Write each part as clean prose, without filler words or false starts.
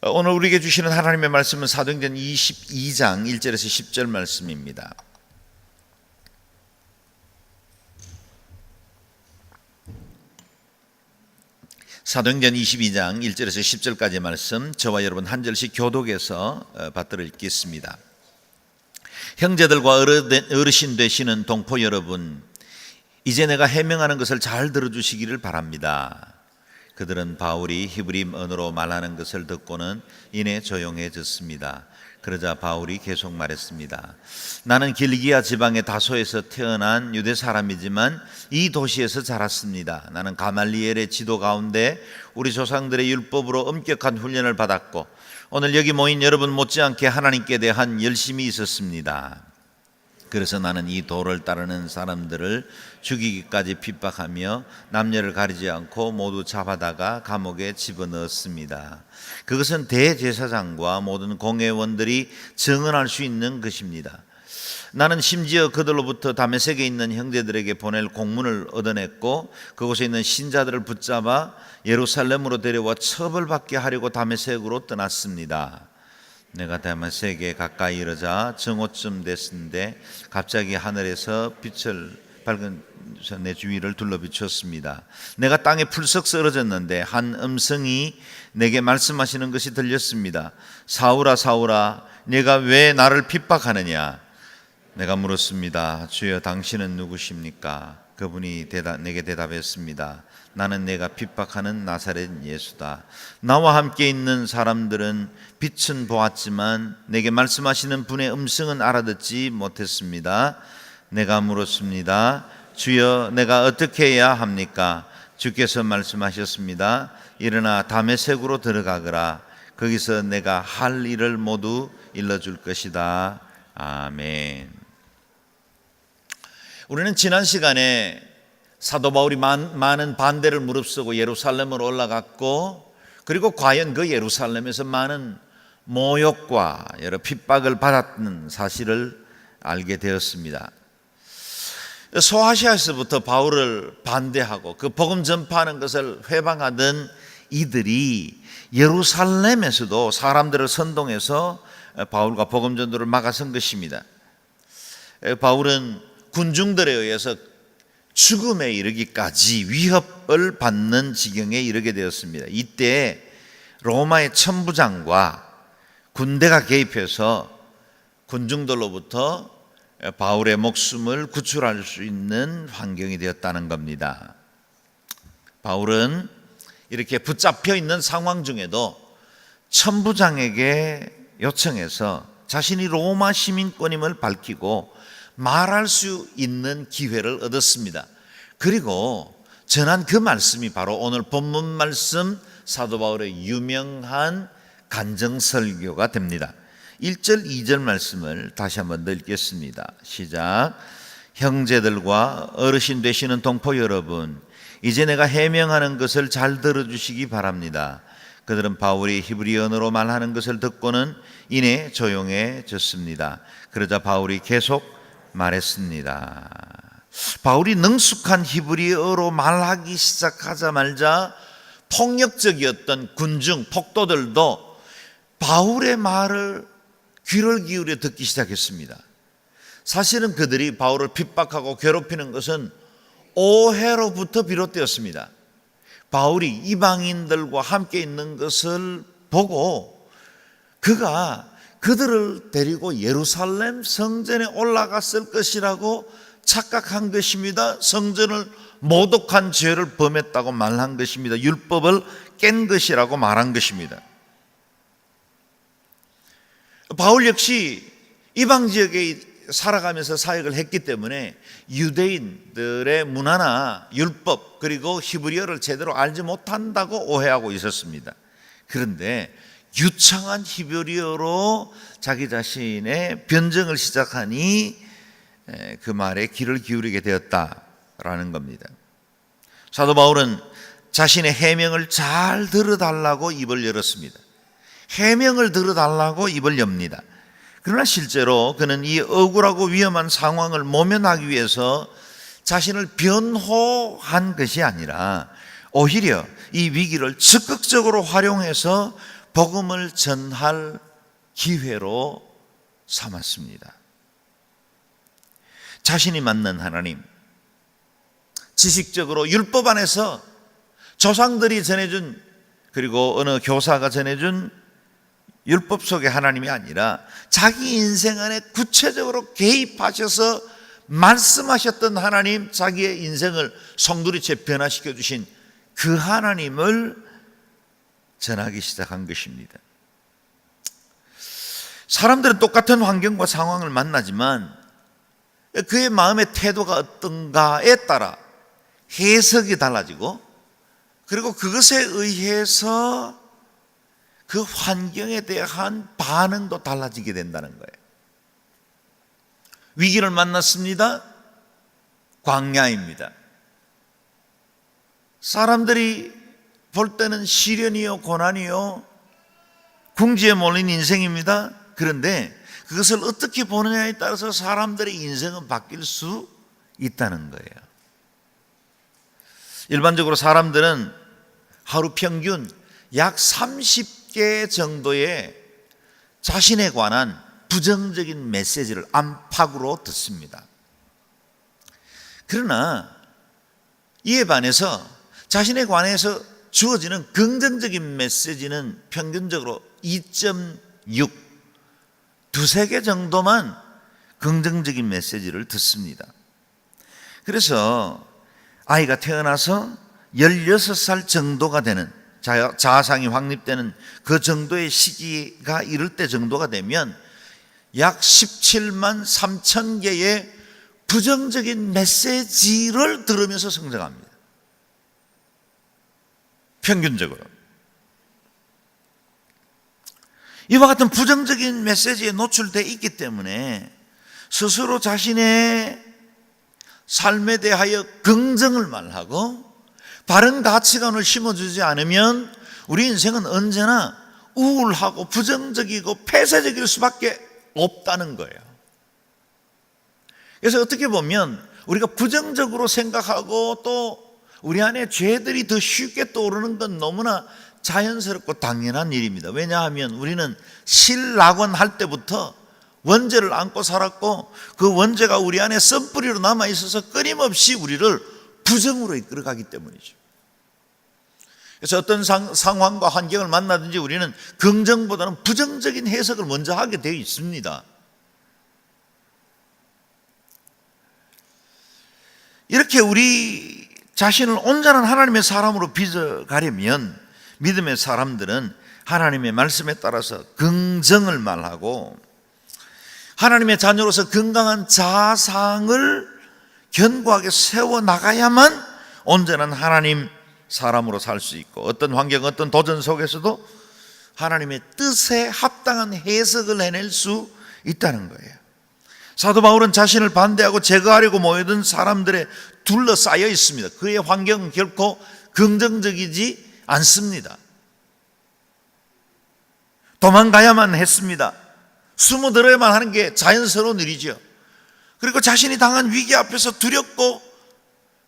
오늘 우리에게 주시는 하나님의 말씀은 사도행전 22장 1절에서 10절 말씀입니다. 사도행전 22장 1절에서 10절까지 말씀, 저와 여러분 한 절씩 교독해서 받들어 읽겠습니다. 형제들과 어르신 되시는 동포 여러분, 이제 내가 해명하는 것을 잘 들어주시기를 바랍니다. 그들은 바울이 히브리 언어로 말하는 것을 듣고는 이내 조용해졌습니다. 그러자 바울이 계속 말했습니다. 나는 길기야 지방의 다소에서 태어난 유대 사람이지만 이 도시에서 자랐습니다. 나는 가말리엘의 지도 가운데 우리 조상들의 율법으로 엄격한 훈련을 받았고 오늘 여기 모인 여러분 못지않게 하나님께 대한 열심이 있었습니다. 그래서 나는 이 도를 따르는 사람들을 죽이기까지 핍박하며 남녀를 가리지 않고 모두 잡아다가 감옥에 집어넣었습니다. 그것은 대제사장과 모든 공회원들이 증언할 수 있는 것입니다. 나는 심지어 그들로부터 다메섹에 있는 형제들에게 보낼 공문을 얻어냈고 그곳에 있는 신자들을 붙잡아 예루살렘으로 데려와 처벌받게 하려고 다메섹으로 떠났습니다. 내가 다메섹에 가까이 이르자 정오쯤 됐는데 갑자기 하늘에서 빛을 밝은 내 주위를 둘러비쳤습니다. 내가 땅에 풀썩 쓰러졌는데 한 음성이 내게 말씀하시는 것이 들렸습니다. 사울아 사울아 네가 왜 나를 핍박하느냐? 내가 물었습니다. 주여 당신은 누구십니까? 그분이 내게 대답했습니다. 나는 내가 핍박하는 나사렛 예수다. 나와 함께 있는 사람들은 빛은 보았지만 내게 말씀하시는 분의 음성은 알아듣지 못했습니다. 내가 물었습니다. 주여 내가 어떻게 해야 합니까? 주께서 말씀하셨습니다. 일어나 다메섹으로 들어가거라. 거기서 내가 할 일을 모두 일러줄 것이다. 아멘. 우리는 지난 시간에 사도 바울이 많은 반대를 무릅쓰고 예루살렘으로 올라갔고 그리고 과연 그 예루살렘에서 많은 모욕과 여러 핍박을 받았는 사실을 알게 되었습니다. 소아시아에서부터 바울을 반대하고 그 복음 전파하는 것을 회방하던 이들이 예루살렘에서도 사람들을 선동해서 바울과 복음 전도를 막아선 것입니다. 바울은 군중들에 의해서 죽음에 이르기까지 위협을 받는 지경에 이르게 되었습니다. 이때 로마의 천부장과 군대가 개입해서 군중들로부터 바울의 목숨을 구출할 수 있는 환경이 되었다는 겁니다. 바울은 이렇게 붙잡혀 있는 상황 중에도 천부장에게 요청해서 자신이 로마 시민권임을 밝히고 말할 수 있는 기회를 얻었습니다. 그리고 전한 그 말씀이 바로 오늘 본문 말씀 사도 바울의 유명한 간증설교가 됩니다. 1절 2절 말씀을 다시 한번 더 읽겠습니다. 시작. 형제들과 어르신 되시는 동포 여러분, 이제 내가 해명하는 것을 잘 들어주시기 바랍니다. 그들은 바울이 히브리 언어로 말하는 것을 듣고는 이내 조용해졌습니다. 그러자 바울이 계속 말했습니다. 바울이 능숙한 히브리어로 말하기 시작하자마자 폭력적이었던 군중, 폭도들도 바울의 말을 귀를 기울여 듣기 시작했습니다. 사실은 그들이 바울을 핍박하고 괴롭히는 것은 오해로부터 비롯되었습니다. 바울이 이방인들과 함께 있는 것을 보고 그가 그들을 데리고 예루살렘 성전에 올라갔을 것이라고 착각한 것입니다. 성전을 모독한 죄를 범했다고 말한 것입니다. 율법을 깬 것이라고 말한 것입니다. 바울 역시 이방 지역에 살아가면서 사역을 했기 때문에 유대인들의 문화나 율법 그리고 히브리어를 제대로 알지 못한다고 오해하고 있었습니다. 그런데 유창한 히브리어로 자기 자신의 변증을 시작하니 그 말에 귀를 기울이게 되었다라는 겁니다. 사도 바울은 자신의 해명을 잘 들어달라고 입을 열었습니다. 해명을 들어달라고 입을 엽니다. 그러나 실제로 그는 이 억울하고 위험한 상황을 모면하기 위해서 자신을 변호한 것이 아니라 오히려 이 위기를 적극적으로 활용해서 복음을 전할 기회로 삼았습니다. 자신이 만난 하나님, 지식적으로 율법 안에서 조상들이 전해준, 그리고 어느 교사가 전해준 율법 속의 하나님이 아니라 자기 인생 안에 구체적으로 개입하셔서 말씀하셨던 하나님, 자기의 인생을 송두리째 변화시켜 주신 그 하나님을 전하기 시작한 것입니다. 사람들은 똑같은 환경과 상황을 만나지만 그의 마음의 태도가 어떤가에 따라 해석이 달라지고, 그리고 그것에 의해서 그 환경에 대한 반응도 달라지게 된다는 거예요. 위기를 만났습니다. 광야입니다. 사람들이 볼 때는 시련이요, 고난이요, 궁지에 몰린 인생입니다. 그런데 그것을 어떻게 보느냐에 따라서 사람들의 인생은 바뀔 수 있다는 거예요. 일반적으로 사람들은 하루 평균 약 30개 정도의 자신에 관한 부정적인 메시지를 안팎으로 듣습니다. 그러나 이에 반해서 자신에 관해서 주어지는 긍정적인 메시지는 평균적으로 2.6, 두세 개 정도만 긍정적인 메시지를 듣습니다. 그래서 아이가 태어나서 16살 정도가 되는, 자아상이 확립되는 그 정도의 시기가 이를 때 정도가 되면 약 17만 3천 개의 부정적인 메시지를 들으면서 성장합니다. 평균적으로. 이와 같은 부정적인 메시지에 노출되어 있기 때문에 스스로 자신의 삶에 대하여 긍정을 말하고 바른 가치관을 심어주지 않으면 우리 인생은 언제나 우울하고 부정적이고 폐쇄적일 수밖에 없다는 거예요. 그래서 어떻게 보면 우리가 부정적으로 생각하고 또 우리 안에 죄들이 더 쉽게 떠오르는 건 너무나 자연스럽고 당연한 일입니다. 왜냐하면 우리는 신락원 할 때부터 원죄를 안고 살았고 그 원죄가 우리 안에 썬뿌리로 남아있어서 끊임없이 우리를 부정으로 이끌어가기 때문이죠. 그래서 어떤 상황과 환경을 만나든지 우리는 긍정보다는 부정적인 해석을 먼저 하게 되어 있습니다. 이렇게 우리 자신을 온전한 하나님의 사람으로 빚어가려면 믿음의 사람들은 하나님의 말씀에 따라서 긍정을 말하고 하나님의 자녀로서 건강한 자상을 견고하게 세워나가야만 온전한 하나님 사람으로 살 수 있고 어떤 환경, 어떤 도전 속에서도 하나님의 뜻에 합당한 해석을 해낼 수 있다는 거예요. 사도 바울은 자신을 반대하고 제거하려고 모여든 사람들에 둘러싸여 있습니다. 그의 환경은 결코 긍정적이지 않습니다. 도망가야만 했습니다. 숨어들어야만 하는 게 자연스러운 일이죠. 그리고 자신이 당한 위기 앞에서 두렵고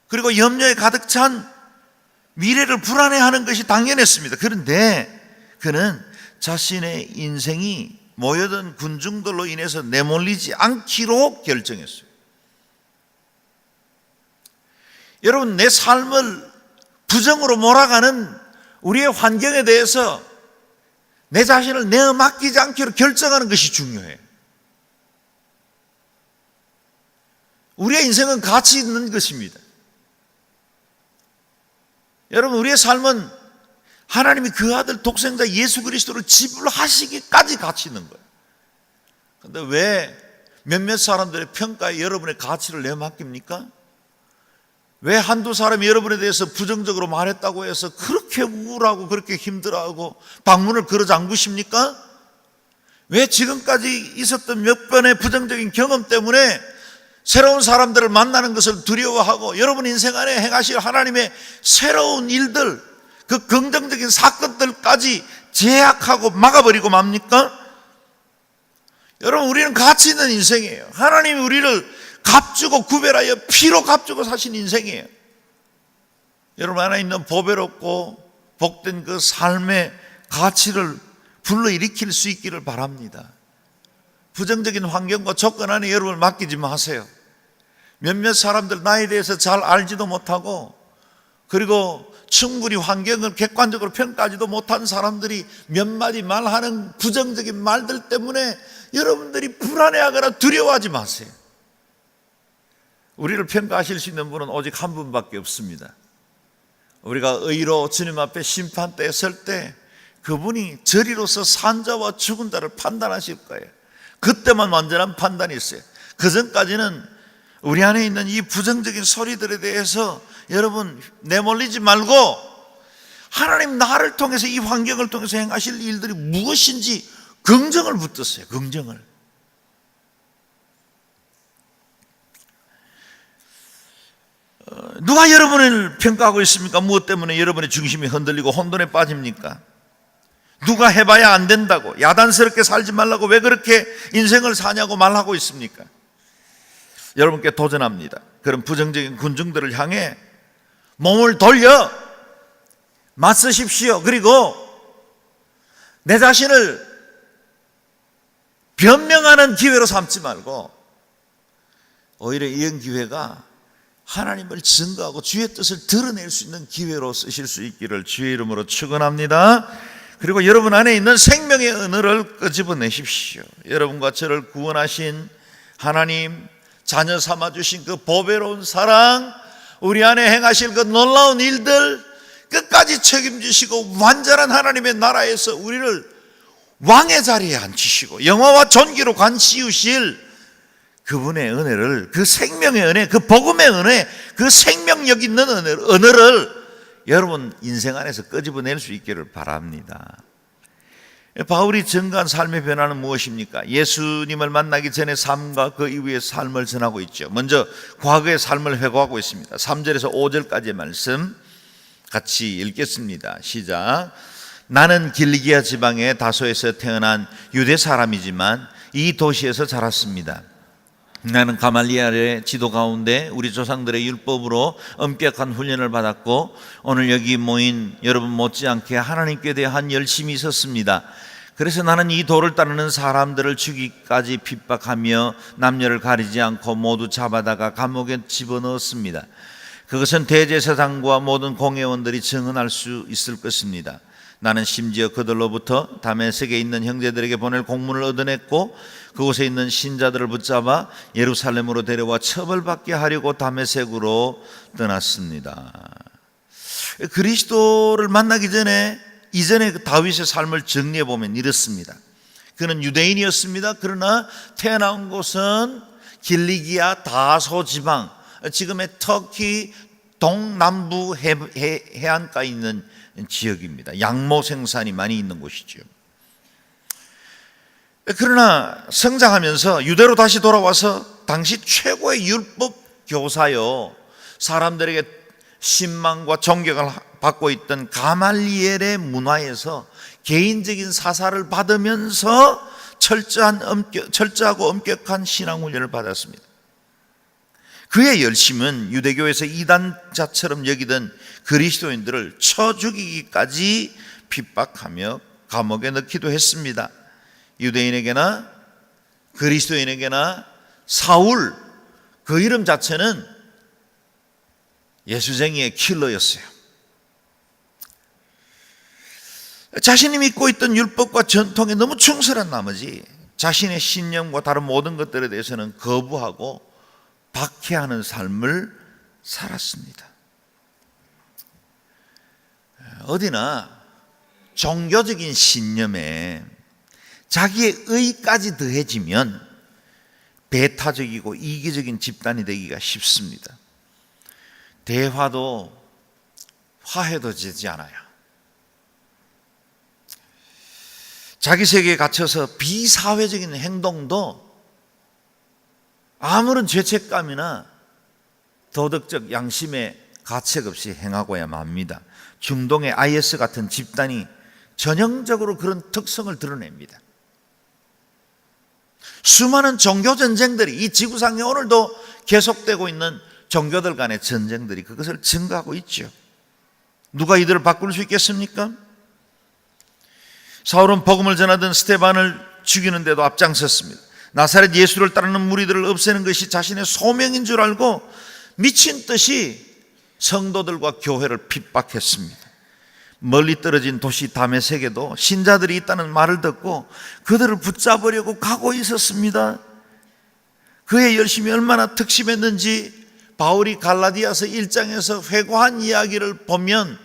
그리고 염려에 가득 찬 미래를 불안해하는 것이 당연했습니다. 그런데 그는 자신의 인생이 모여든 군중들로 인해서 내몰리지 않기로 결정했어요. 여러분, 내 삶을 부정으로 몰아가는 우리의 환경에 대해서 내 자신을 내어 맡기지 않기로 결정하는 것이 중요해요. 우리의 인생은 가치 있는 것입니다. 여러분, 우리의 삶은 하나님이 그 아들 독생자 예수 그리스도를 지불하시기까지 가치 있는 거예요. 그런데 왜 몇몇 사람들의 평가에 여러분의 가치를 내맡깁니까? 왜 한두 사람이 여러분에 대해서 부정적으로 말했다고 해서 그렇게 우울하고 그렇게 힘들어하고 방문을 걸어 잠그십니까? 왜 지금까지 있었던 몇 번의 부정적인 경험 때문에 새로운 사람들을 만나는 것을 두려워하고 여러분 인생 안에 행하실 하나님의 새로운 일들, 그 긍정적인 사건들까지 제약하고 막아버리고 맙니까? 여러분, 우리는 가치 있는 인생이에요. 하나님이 우리를 값주고 구별하여 피로 값주고 사신 인생이에요. 여러분 안에 있는 보배롭고 복된 그 삶의 가치를 불러일으킬 수 있기를 바랍니다. 부정적인 환경과 조건 안에 여러분을 맡기지 마세요. 몇몇 사람들 나에 대해서 잘 알지도 못하고, 그리고 충분히 환경을 객관적으로 평가하지도 못한 사람들이 몇 마디 말하는 부정적인 말들 때문에 여러분들이 불안해하거나 두려워하지 마세요. 우리를 평가하실 수 있는 분은 오직 한 분밖에 없습니다. 우리가 의로 주님 앞에 심판대에 설 때 그분이 저리로서 산 자와 죽은 자를 판단하실 거예요. 그때만 완전한 판단이 있어요. 그 전까지는 우리 안에 있는 이 부정적인 소리들에 대해서 여러분 내몰리지 말고, 하나님 나를 통해서, 이 환경을 통해서 행하실 일들이 무엇인지 긍정을 붙드세요. 긍정을. 누가 여러분을 평가하고 있습니까? 무엇 때문에 여러분의 중심이 흔들리고 혼돈에 빠집니까? 누가 해봐야 안 된다고, 야단스럽게 살지 말라고 왜 그렇게 인생을 사냐고 말하고 있습니까? 여러분께 도전합니다. 그런 부정적인 군중들을 향해 몸을 돌려 맞서십시오. 그리고 내 자신을 변명하는 기회로 삼지 말고, 오히려 이런 기회가 하나님을 증거하고 주의 뜻을 드러낼 수 있는 기회로 쓰실 수 있기를 주의 이름으로 축원합니다. 그리고 여러분 안에 있는 생명의 은혜를 끄집어내십시오. 여러분과 저를 구원하신 하나님, 자녀 삼아주신 그 보배로운 사랑, 우리 안에 행하실 그 놀라운 일들 끝까지 책임지시고 완전한 하나님의 나라에서 우리를 왕의 자리에 앉히시고 영화와 존귀로 관씌우실 그분의 은혜를, 그 생명의 은혜, 그 복음의 은혜, 그 생명력 있는 은혜를 여러분 인생 안에서 끄집어낼 수 있기를 바랍니다. 바울이 증거한 삶의 변화는 무엇입니까? 예수님을 만나기 전의 삶과 그 이후의 삶을 전하고 있죠. 먼저 과거의 삶을 회고하고 있습니다. 3절에서 5절까지의 말씀 같이 읽겠습니다. 시작. 나는 길리기아 지방의 다소에서 태어난 유대 사람이지만 이 도시에서 자랐습니다. 나는 가말리엘의 지도 가운데 우리 조상들의 율법으로 엄격한 훈련을 받았고 오늘 여기 모인 여러분 못지않게 하나님께 대한 열심이 있었습니다. 그래서 나는 이 도를 따르는 사람들을 죽이기까지 핍박하며 남녀를 가리지 않고 모두 잡아다가 감옥에 집어넣었습니다. 그것은 대제사장과 모든 공회원들이 증언할 수 있을 것입니다. 나는 심지어 그들로부터 다메섹에 있는 형제들에게 보낼 공문을 얻어냈고 그곳에 있는 신자들을 붙잡아 예루살렘으로 데려와 처벌받게 하려고 다메섹으로 떠났습니다. 그리스도를 만나기 전에 이전에 다윗의 삶을 정리해 보면 이렇습니다. 그는 유대인이었습니다. 그러나 태어난 곳은 길리기아 다소 지방, 지금의 터키 동남부 해안가에 있는 지역입니다. 양모 생산이 많이 있는 곳이죠. 그러나 성장하면서 유대로 다시 돌아와서 당시 최고의 율법 교사요, 사람들에게 신망과 존경을 받고 있던 가말리엘의 문화에서 개인적인 사사를 받으면서 철저하고 엄격한 신앙훈련을 받았습니다. 그의 열심은 유대교에서 이단자처럼 여기던 그리스도인들을 쳐 죽이기까지 핍박하며 감옥에 넣기도 했습니다. 유대인에게나 그리스도인에게나 사울, 그 이름 자체는 예수쟁이의 킬러였어요. 자신이 믿고 있던 율법과 전통에 너무 충실한 나머지 자신의 신념과 다른 모든 것들에 대해서는 거부하고 박해하는 삶을 살았습니다. 어디나 종교적인 신념에 자기의 의까지 더해지면 배타적이고 이기적인 집단이 되기가 쉽습니다. 대화도 화해도 되지 않아요. 자기 세계에 갇혀서 비사회적인 행동도 아무런 죄책감이나 도덕적 양심의 가책 없이 행하고야만 합니다. 중동의 IS 같은 집단이 전형적으로 그런 특성을 드러냅니다. 수많은 종교 전쟁들이 이 지구상에 오늘도 계속되고 있는 종교들 간의 전쟁들이 그것을 증가하고 있죠. 누가 이들을 바꿀 수 있겠습니까? 사울은 복음을 전하던 스데반을 죽이는데도 앞장섰습니다. 나사렛 예수를 따르는 무리들을 없애는 것이 자신의 소명인 줄 알고 미친 듯이 성도들과 교회를 핍박했습니다. 멀리 떨어진 도시 다메섹에도 신자들이 있다는 말을 듣고 그들을 붙잡으려고 가고 있었습니다. 그의 열심이 얼마나 특심했는지 바울이 갈라디아서 1장에서 회고한 이야기를 보면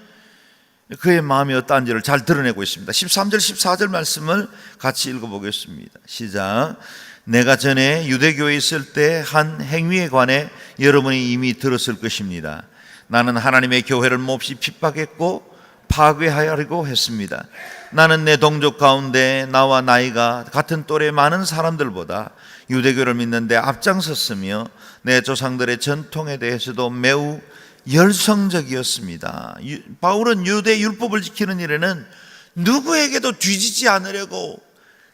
그의 마음이 어떠한지를 잘 드러내고 있습니다. 13절 14절 말씀을 같이 읽어보겠습니다. 시작. 내가 전에 유대교에 있을 때 한 행위에 관해 여러분이 이미 들었을 것입니다. 나는 하나님의 교회를 몹시 핍박했고 파괴하려고 했습니다. 나는 내 동족 가운데 나와 나이가 같은 또래 많은 사람들보다 유대교를 믿는데 앞장섰으며 내 조상들의 전통에 대해서도 매우 열성적이었습니다. 바울은 유대 율법을 지키는 일에는 누구에게도 뒤지지 않으려고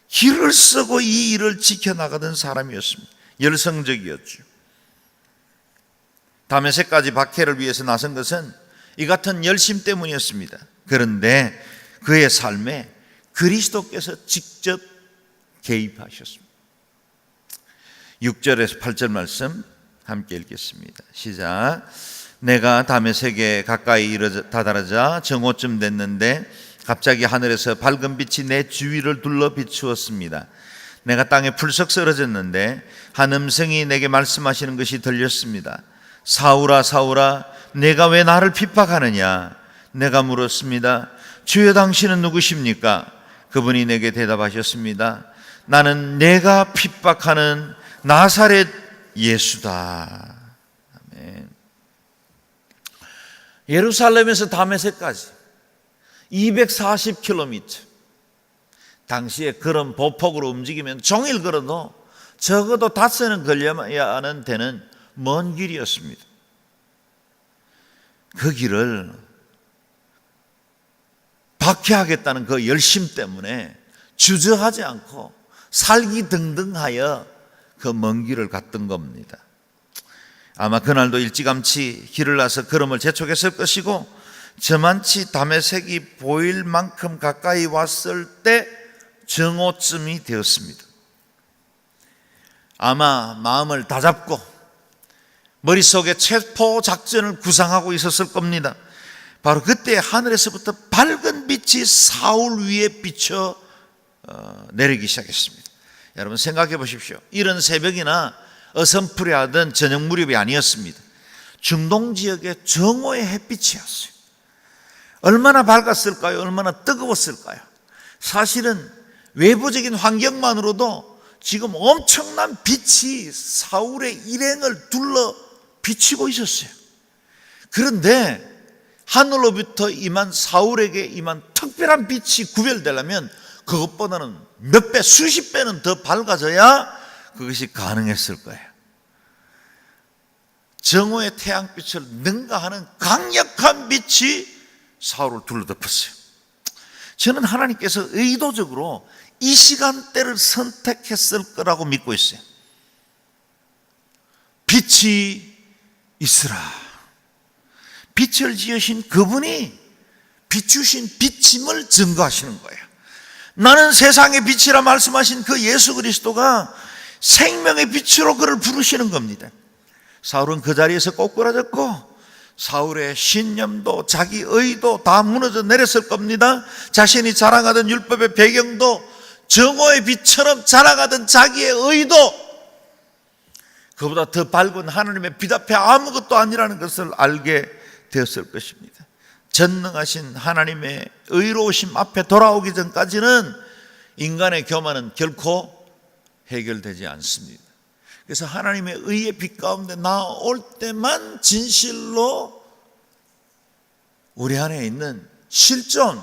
길을 쓰고 이 일을 지켜나가던 사람이었습니다. 열성적이었죠. 다메섹까지 박해를 위해서 나선 것은 이 같은 열심 때문이었습니다. 그런데 그의 삶에 그리스도께서 직접 개입하셨습니다. 6절에서 8절 말씀 함께 읽겠습니다. 시작. 내가 다메섹에 가까이 다다르자 정오쯤 됐는데 갑자기 하늘에서 밝은 빛이 내 주위를 둘러 비추었습니다. 내가 땅에 풀썩 쓰러졌는데 한 음성이 내게 말씀하시는 것이 들렸습니다. 사울아 사울아 내가 왜 나를 핍박하느냐? 내가 물었습니다. 주여 당신은 누구십니까? 그분이 내게 대답하셨습니다. 나는 내가 핍박하는 나사렛 예수다. 아멘. 예루살렘에서 다메섹까지 240km. 당시에 그런 보폭으로 움직이면 종일 걸어도 적어도 닷새는 걸려야 하는 데는 먼 길이었습니다. 그 길을 박해하겠다는 그 열심 때문에 주저하지 않고 살기등등하여 그 먼 길을 갔던 겁니다. 아마 그날도 일찌감치 길을 나서 걸음을 재촉했을 것이고 저만치 다메섹이 보일 만큼 가까이 왔을 때 정오쯤이 되었습니다. 아마 마음을 다잡고 머릿속에 체포 작전을 구상하고 있었을 겁니다. 바로 그때 하늘에서부터 밝은 빛이 사울 위에 비쳐 내리기 시작했습니다. 여러분 생각해 보십시오. 이런 새벽이나 어선풀이하던 저녁 무렵이 아니었습니다. 중동 지역의 정오의 햇빛이었어요. 얼마나 밝았을까요? 얼마나 뜨거웠을까요? 사실은 외부적인 환경만으로도 지금 엄청난 빛이 사울의 일행을 둘러 비치고 있었어요. 그런데 하늘로부터 임한 사울에게 임한 특별한 빛이 구별되려면 그것보다는 몇 배, 수십 배는 더 밝아져야 그것이 가능했을 거예요. 정오의 태양빛을 능가하는 강력한 빛이 사울을 둘러덮었어요. 저는 하나님께서 의도적으로 이 시간대를 선택했을 거라고 믿고 있어요. 빛이 있으라. 빛을 지으신 그분이 비추신 빛임을 증거하시는 거예요. 나는 세상의 빛이라 말씀하신 그 예수 그리스도가 생명의 빛으로 그를 부르시는 겁니다. 사울은 그 자리에서 꼬꾸라졌고 사울의 신념도 자기 의도 다 무너져 내렸을 겁니다. 자신이 자랑하던 율법의 배경도 정오의 빛처럼 자랑하던 자기의 의도 그보다 더 밝은 하나님의 빛 앞에 아무것도 아니라는 것을 알게 되었을 것입니다. 전능하신 하나님의 의로우심 앞에 돌아오기 전까지는 인간의 교만은 결코 해결되지 않습니다. 그래서 하나님의 의의 빛 가운데 나올 때만 진실로 우리 안에 있는 실존,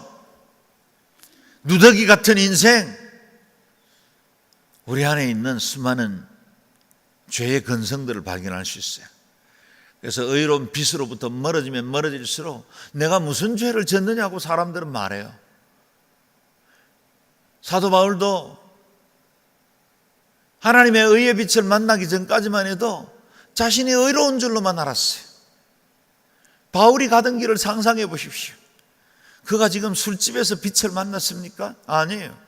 누더기 같은 인생, 우리 안에 있는 수많은 죄의 근성들을 발견할 수 있어요. 그래서 의로운 빛으로부터 멀어지면 멀어질수록 내가 무슨 죄를 졌느냐고 사람들은 말해요. 사도 바울도 하나님의 의의 빛을 만나기 전까지만 해도 자신이 의로운 줄로만 알았어요. 바울이 가던 길을 상상해 보십시오. 그가 지금 술집에서 빛을 만났습니까? 아니에요.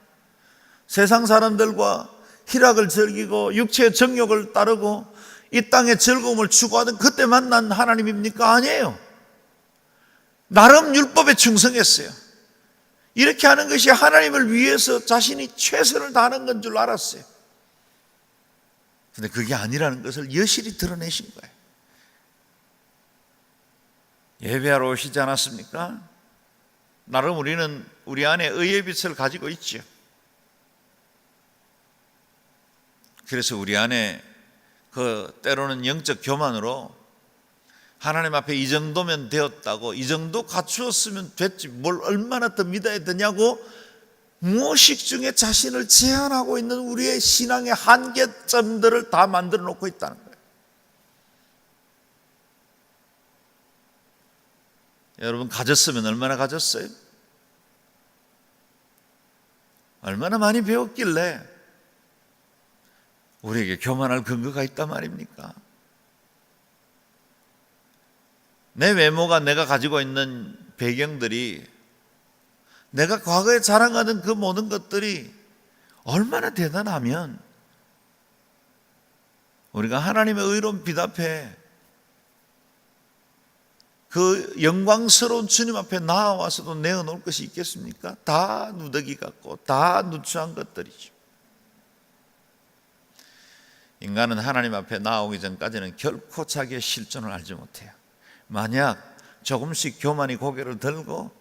세상 사람들과 희락을 즐기고 육체의 정욕을 따르고 이 땅의 즐거움을 추구하던 그때 만난 하나님입니까? 아니에요. 나름 율법에 충성했어요. 이렇게 하는 것이 하나님을 위해서 자신이 최선을 다하는 건 줄 알았어요. 근데 그게 아니라는 것을 여실히 드러내신 거예요. 예배하러 오시지 않았습니까? 나름 우리는 우리 안에 의의 빛을 가지고 있죠. 그래서 우리 안에 그 때로는 영적 교만으로 하나님 앞에 이 정도면 되었다고, 이 정도 갖추었으면 됐지, 뭘 얼마나 더 믿어야 되냐고 무의식 중에 자신을 제한하고 있는 우리의 신앙의 한계점들을 다 만들어 놓고 있다는 거예요. 여러분, 가졌으면 얼마나 가졌어요? 얼마나 많이 배웠길래 우리에게 교만할 근거가 있단 말입니까? 내 외모가, 내가 가지고 있는 배경들이, 내가 과거에 자랑하던 그 모든 것들이 얼마나 대단하면 우리가 하나님의 의로운 빛 앞에, 그 영광스러운 주님 앞에 나와서도 내어놓을 것이 있겠습니까? 다 누더기 같고 다 누추한 것들이죠. 인간은 하나님 앞에 나오기 전까지는 결코 자기의 실존을 알지 못해요. 만약 조금씩 교만이 고개를 들고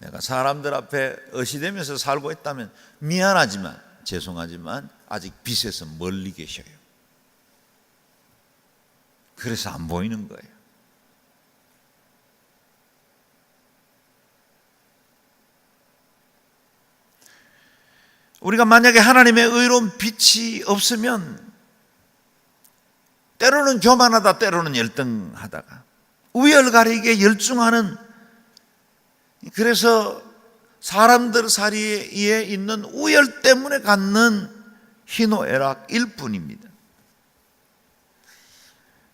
내가 사람들 앞에 어시되면서 살고 있다면 미안하지만, 죄송하지만 아직 빛에서 멀리 계셔요. 그래서 안 보이는 거예요. 우리가 만약에 하나님의 의로운 빛이 없으면 때로는 교만하다, 때로는 열등하다가 우열가리게 열중하는, 그래서 사람들 사이에 있는 우열 때문에 갖는 희노애락일 뿐입니다.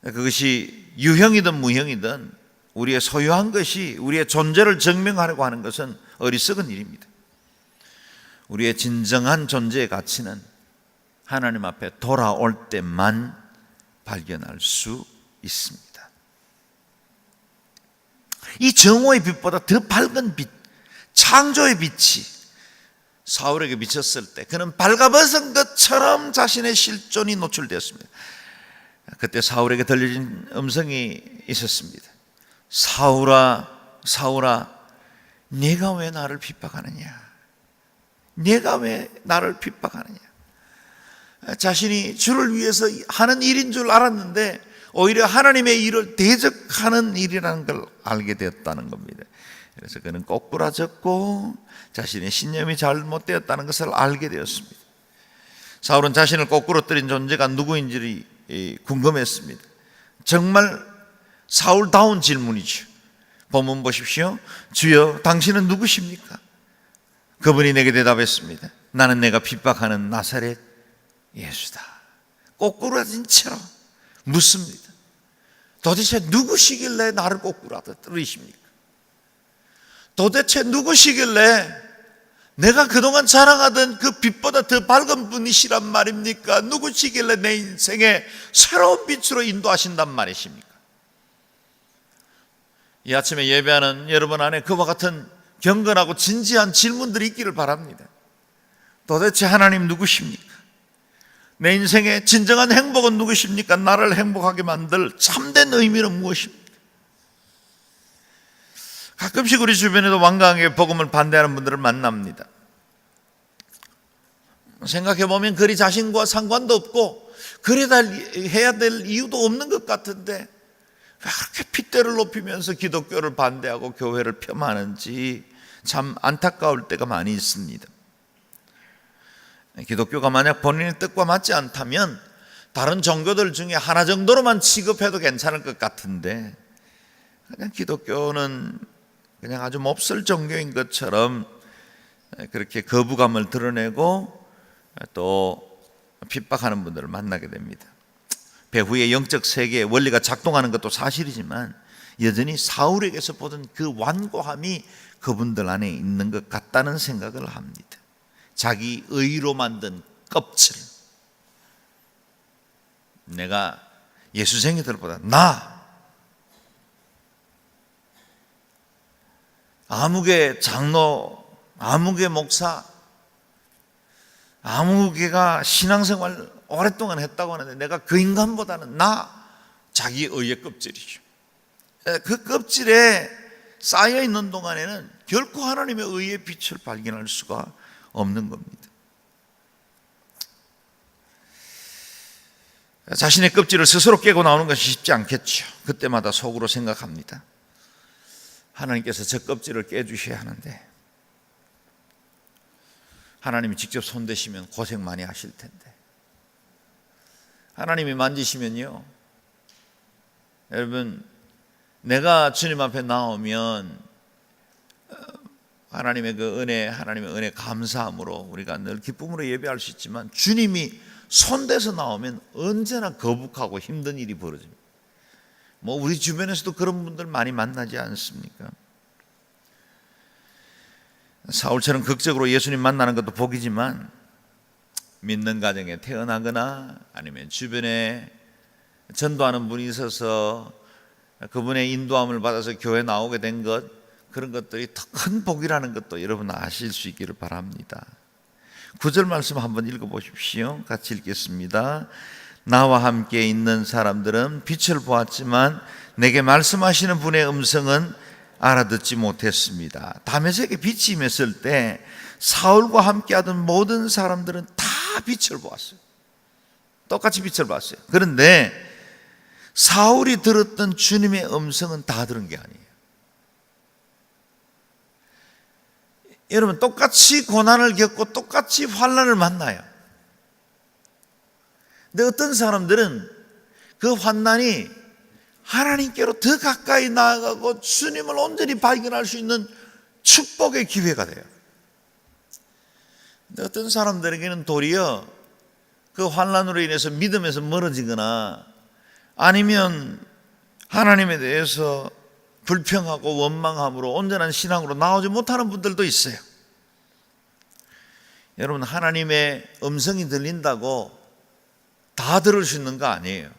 그것이 유형이든 무형이든 우리의 소유한 것이 우리의 존재를 증명하려고 하는 것은 어리석은 일입니다. 우리의 진정한 존재의 가치는 하나님 앞에 돌아올 때만 발견할 수 있습니다. 이 정오의 빛보다 더 밝은 빛, 창조의 빛이 사울에게 비쳤을 때 그는 발가벗은 것처럼 자신의 실존이 노출되었습니다. 그때 사울에게 들려진 음성이 있었습니다. 사울아, 사울아, 네가 왜 나를 핍박하느냐? 네가 왜 나를 핍박하느냐? 자신이 주를 위해서 하는 일인 줄 알았는데 오히려 하나님의 일을 대적하는 일이라는 걸 알게 되었다는 겁니다. 그래서 그는 꼬꾸라졌고 자신의 신념이 잘못되었다는 것을 알게 되었습니다. 사울은 자신을 꼬꾸라뜨린 존재가 누구인지 궁금했습니다. 정말 사울다운 질문이죠. 본문 보십시오. 주여, 당신은 누구십니까? 그분이 내게 대답했습니다. 나는 내가 핍박하는 나사렛 예수다. 꼬꾸라진 채로 묻습니다. 도대체 누구시길래 나를 꼬꾸라뜨리십니까? 도대체 누구시길래 내가 그동안 자랑하던 그 빛보다 더 밝은 분이시란 말입니까? 누구시길래 내 인생에 새로운 빛으로 인도하신단 말이십니까? 이 아침에 예배하는 여러분 안에 그와 같은 경건하고 진지한 질문들이 있기를 바랍니다. 도대체 하나님 누구십니까? 내 인생의 진정한 행복은 누구십니까? 나를 행복하게 만들 참된 의미는 무엇입니까? 가끔씩 우리 주변에도 완강하게 복음을 반대하는 분들을 만납니다. 생각해보면 그리 자신과 상관도 없고 그래야 해야 될 이유도 없는 것 같은데 왜 그렇게 핏대를 높이면서 기독교를 반대하고 교회를 폄하하는지 참 안타까울 때가 많이 있습니다. 기독교가 만약 본인의 뜻과 맞지 않다면 다른 종교들 중에 하나 정도로만 취급해도 괜찮을 것 같은데 그냥 기독교는 그냥 아주 몹쓸 종교인 것처럼 그렇게 거부감을 드러내고 또 핍박하는 분들을 만나게 됩니다. 배후의 영적 세계의 원리가 작동하는 것도 사실이지만 여전히 사울에게서 보던 그 완고함이 그분들 안에 있는 것 같다는 생각을 합니다. 자기 의로 만든 껍질. 내가 예수쟁이들보다 아무개 장로, 아무개 목사, 아무개가 신앙생활 오랫동안 했다고 하는데 내가 그 인간보다는 자기 의의 껍질이죠. 그 껍질에 쌓여있는 동안에는 결코 하나님의 의의 빛을 발견할 수가 없는 겁니다. 자신의 껍질을 스스로 깨고 나오는 것이 쉽지 않겠죠. 그때마다 속으로 생각합니다. 하나님께서 저 껍질을 깨주셔야 하는데 하나님이 직접 손대시면 고생 많이 하실 텐데 하나님이 만지시면요, 여러분, 내가 주님 앞에 나오면 하나님의 그 은혜, 하나님의 은혜 감사함으로 우리가 늘 기쁨으로 예배할 수 있지만 주님이 손대서 나오면 언제나 거북하고 힘든 일이 벌어집니다. 우리 주변에서도 그런 분들 많이 만나지 않습니까? 사울처럼 극적으로 예수님 만나는 것도 복이지만 믿는 가정에 태어나거나 아니면 주변에 전도하는 분이 있어서 그분의 인도함을 받아서 교회 나오게 된 것, 그런 것들이 더 큰 복이라는 것도 여러분 아실 수 있기를 바랍니다. 9절 말씀 한번 읽어보십시오. 같이 읽겠습니다. 나와 함께 있는 사람들은 빛을 보았지만 내게 말씀하시는 분의 음성은 알아듣지 못했습니다. 다메섹에 빛이 임했을 때 사울과 함께하던 모든 사람들은 다 빛을 보았어요. 똑같이 빛을 봤어요. 그런데 사울이 들었던 주님의 음성은 다 들은 게 아니에요. 여러분, 똑같이 고난을 겪고 똑같이 환난을 만나요. 근데 어떤 사람들은 그 환난이 하나님께로 더 가까이 나아가고 주님을 온전히 발견할 수 있는 축복의 기회가 돼요. 근데 어떤 사람들에게는 도리어 그 환난으로 인해서 믿음에서 멀어지거나 아니면 하나님에 대해서 불평하고 원망함으로 온전한 신앙으로 나오지 못하는 분들도 있어요. 여러분, 하나님의 음성이 들린다고 다 들을 수 있는 거 아니에요.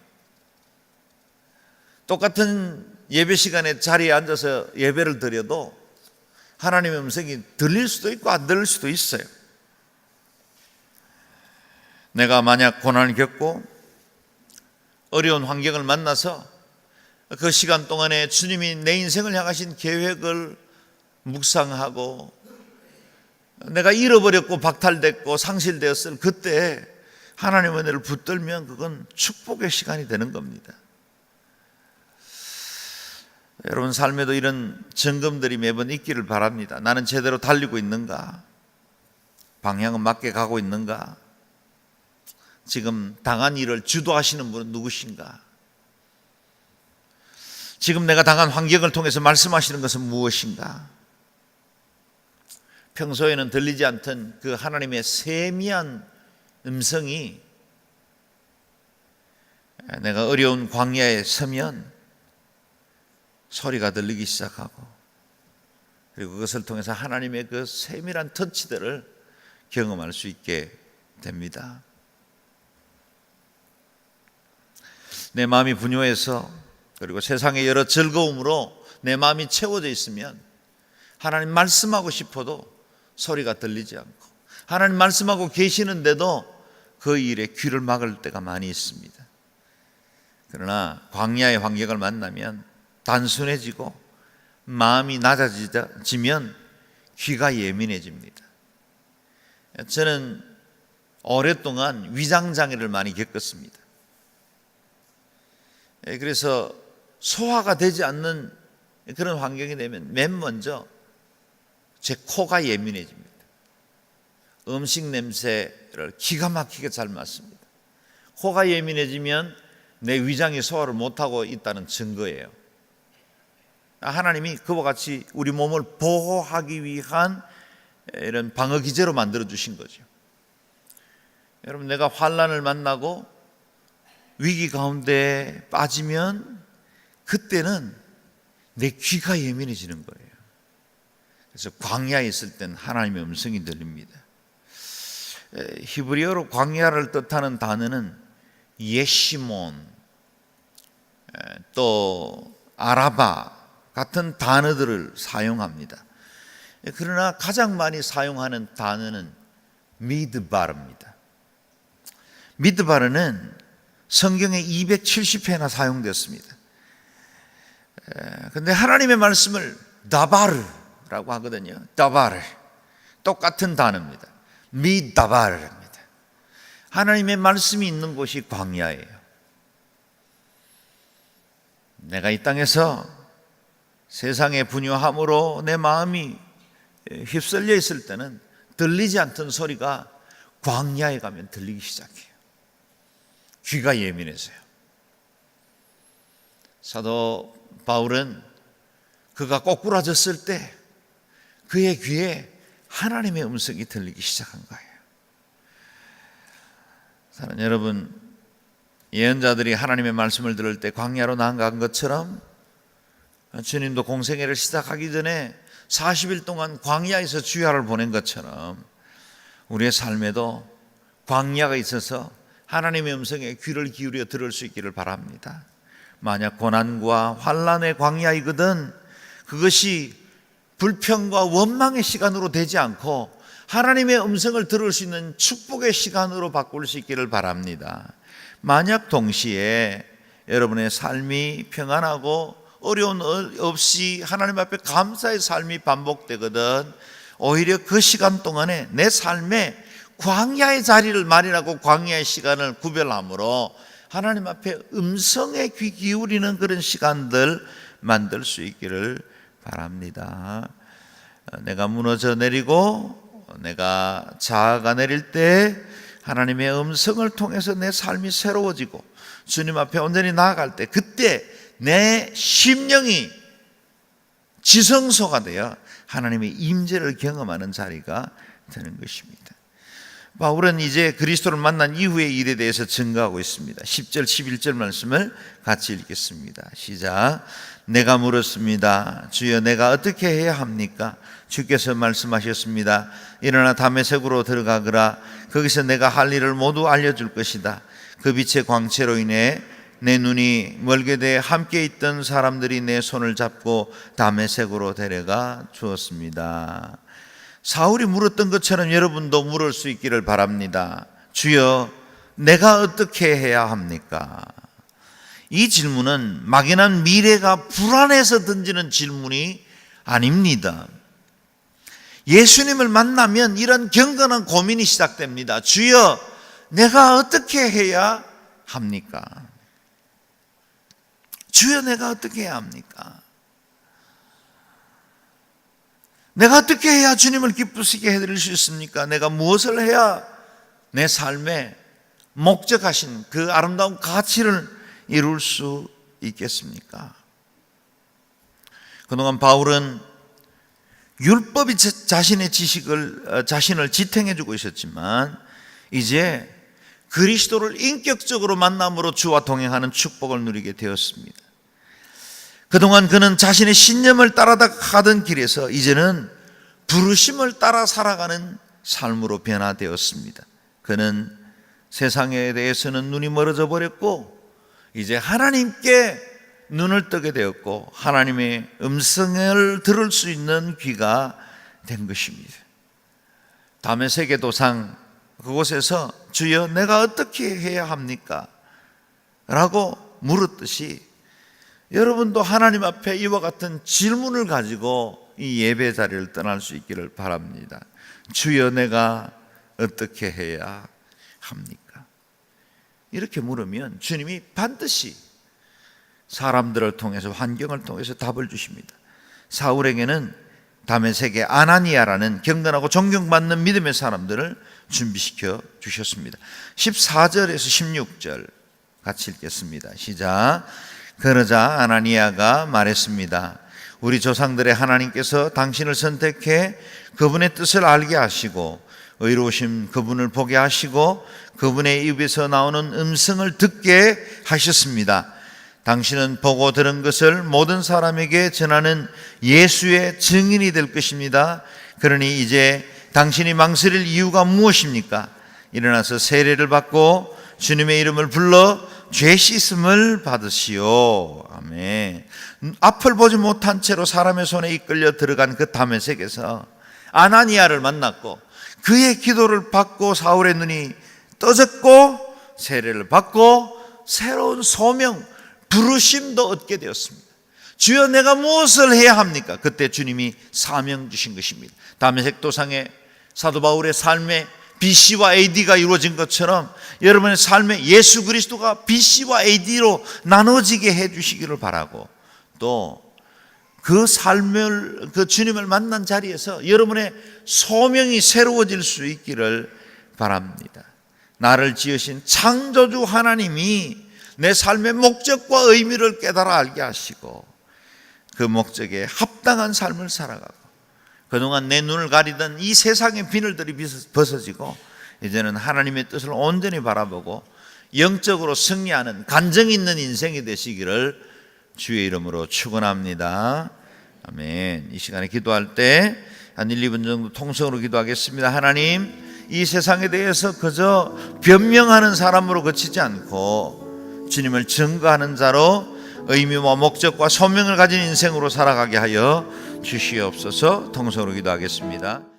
똑같은 예배 시간에 자리에 앉아서 예배를 드려도 하나님의 음성이 들릴 수도 있고 안 들릴 수도 있어요. 내가 만약 고난을 겪고 어려운 환경을 만나서 그 시간 동안에 주님이 내 인생을 향하신 계획을 묵상하고 내가 잃어버렸고 박탈됐고 상실되었을 그때 하나님의 은혜를 붙들면 그건 축복의 시간이 되는 겁니다. 여러분 삶에도 이런 점검들이 매번 있기를 바랍니다. 나는 제대로 달리고 있는가? 방향은 맞게 가고 있는가? 지금 당한 일을 주도하시는 분은 누구신가? 지금 내가 당한 환경을 통해서 말씀하시는 것은 무엇인가? 평소에는 들리지 않던 그 하나님의 세미한 음성이 내가 어려운 광야에 서면 소리가 들리기 시작하고 그리고 그것을 통해서 하나님의 그 세밀한 터치들을 경험할 수 있게 됩니다. 내 마음이 분요해서 그리고 세상의 여러 즐거움으로 내 마음이 채워져 있으면 하나님 말씀하고 싶어도 소리가 들리지 않고 하나님 말씀하고 계시는데도 그 일에 귀를 막을 때가 많이 있습니다. 그러나 광야의 환경을 만나면 단순해지고 마음이 낮아지면 귀가 예민해집니다. 저는 오랫동안 위장장애를 많이 겪었습니다. 그래서 소화가 되지 않는 그런 환경이 되면 맨 먼저 제 코가 예민해집니다. 음식 냄새를 기가 막히게 잘 맡습니다. 코가 예민해지면 내 위장이 소화를 못하고 있다는 증거예요. 하나님이 그와 같이 우리 몸을 보호하기 위한 이런 방어 기제로 만들어 주신 거죠. 여러분, 내가 환난을 만나고 위기 가운데 빠지면 그때는 내 귀가 예민해지는 거예요. 그래서 광야에 있을 땐 하나님의 음성이 들립니다. 히브리어로 광야를 뜻하는 단어는 예시몬, 또 아라바 같은 단어들을 사용합니다. 그러나 가장 많이 사용하는 단어는 미드바르입니다. 미드바르는 성경에 270회나 사용됐습니다. 그런데 하나님의 말씀을 다바르라고 하거든요. 다바르, 똑같은 단어입니다. 미다바르입니다. 하나님의 말씀이 있는 곳이 광야예요. 내가 이 땅에서 세상의 분유함으로 내 마음이 휩쓸려 있을 때는 들리지 않던 소리가 광야에 가면 들리기 시작해요. 귀가 예민해서요. 사도 바울은 그가 꼬꾸라졌을 때 그의 귀에 하나님의 음성이 들리기 시작한 거예요. 사랑하는 여러분, 예언자들이 하나님의 말씀을 들을 때 광야로 나아간 것처럼 주님도 공생애를 시작하기 전에 40일 동안 광야에서 주야를 보낸 것처럼 우리의 삶에도 광야가 있어서 하나님의 음성에 귀를 기울여 들을 수 있기를 바랍니다. 만약 고난과 환난의 광야이거든 그것이 불평과 원망의 시간으로 되지 않고 하나님의 음성을 들을 수 있는 축복의 시간으로 바꿀 수 있기를 바랍니다. 만약 동시에 여러분의 삶이 평안하고 어려운 없이 하나님 앞에 감사의 삶이 반복되거든 오히려 그 시간 동안에 내 삶에 광야의 자리를 마련하고 광야의 시간을 구별함으로 하나님 앞에 음성에 귀 기울이는 그런 시간들 만들 수 있기를 바랍니다. 내가 무너져 내리고 내가 자아가 내릴 때 하나님의 음성을 통해서 내 삶이 새로워지고 주님 앞에 온전히 나아갈 때 그때 내 심령이 지성소가 되어 하나님의 임재를 경험하는 자리가 되는 것입니다. 바울은 이제 그리스도를 만난 이후의 일에 대해서 증거하고 있습니다. 10절 11절 말씀을 같이 읽겠습니다. 시작. 내가 물었습니다. 주여 내가 어떻게 해야 합니까? 주께서 말씀하셨습니다. 일어나 다메섹으로 들어가거라. 거기서 내가 할 일을 모두 알려줄 것이다. 그 빛의 광채로 인해 내 눈이 멀게 돼 함께 있던 사람들이 내 손을 잡고 다메섹으로 데려가 주었습니다. 사울이 물었던 것처럼 여러분도 물을 수 있기를 바랍니다. 주여 내가 어떻게 해야 합니까? 이 질문은 막연한 미래가 불안해서 던지는 질문이 아닙니다. 예수님을 만나면 이런 경건한 고민이 시작됩니다. 주여 내가 어떻게 해야 합니까? 주여 내가 어떻게 해야 합니까? 내가 어떻게 해야 주님을 기쁘시게 해드릴 수 있습니까? 내가 무엇을 해야 내 삶에 목적하신 그 아름다운 가치를 이룰 수 있겠습니까? 그동안 바울은 율법이 자신의 자신을 지탱해주고 있었지만 이제 그리스도를 인격적으로 만남으로 주와 동행하는 축복을 누리게 되었습니다. 그동안 그는 자신의 신념을 따라가던 길에서 이제는 부르심을 따라 살아가는 삶으로 변화되었습니다. 그는 세상에 대해서는 눈이 멀어져 버렸고 이제 하나님께 눈을 뜨게 되었고 하나님의 음성을 들을 수 있는 귀가 된 것입니다. 다메섹의 도상 그곳에서 주여 내가 어떻게 해야 합니까? 라고 물었듯이 여러분도 하나님 앞에 이와 같은 질문을 가지고 이 예배 자리를 떠날 수 있기를 바랍니다. 주여 내가 어떻게 해야 합니까? 이렇게 물으면 주님이 반드시 사람들을 통해서 환경을 통해서 답을 주십니다. 사울에게는 다메섹의 아나니아라는 경건하고 존경받는 믿음의 사람들을 준비시켜 주셨습니다. 14절에서 16절 같이 읽겠습니다. 시작. 그러자 아나니아가 말했습니다. 우리 조상들의 하나님께서 당신을 선택해 그분의 뜻을 알게 하시고 의로우신 그분을 보게 하시고 그분의 입에서 나오는 음성을 듣게 하셨습니다. 당신은 보고 들은 것을 모든 사람에게 전하는 예수의 증인이 될 것입니다. 그러니 이제 당신이 망설일 이유가 무엇입니까? 일어나서 세례를 받고 주님의 이름을 불러 죄 씻음을 받으시오. 아멘. 앞을 보지 못한 채로 사람의 손에 이끌려 들어간 그 다메섹에서 아나니아를 만났고 그의 기도를 받고 사울의 눈이 떠졌고 세례를 받고 새로운 소명, 부르심도 얻게 되었습니다. 주여, 내가 무엇을 해야 합니까? 그때 주님이 사명 주신 것입니다. 다메섹 도상에 사도 바울의 삶에 BC와 AD가 이루어진 것처럼 여러분의 삶에 예수 그리스도가 BC와 AD로 나눠지게 해주시기를 바라고, 또 그 삶을, 그 주님을 만난 자리에서 여러분의 소명이 새로워질 수 있기를 바랍니다. 나를 지으신 창조주 하나님이 내 삶의 목적과 의미를 깨달아 알게 하시고 그 목적에 합당한 삶을 살아가고, 그동안 내 눈을 가리던 이 세상의 비늘들이 벗어지고 이제는 하나님의 뜻을 온전히 바라보고 영적으로 승리하는 간증 있는 인생이 되시기를 주의 이름으로 축원합니다. 아멘. 이 시간에 기도할 때 한 1, 2분 정도 통성으로 기도하겠습니다. 하나님, 이 세상에 대해서 그저 변명하는 사람으로 그치지 않고 주님을 증거하는 자로 의미와 목적과 소명을 가진 인생으로 살아가게 하여 주시옵소서. 통성으로 기도하겠습니다.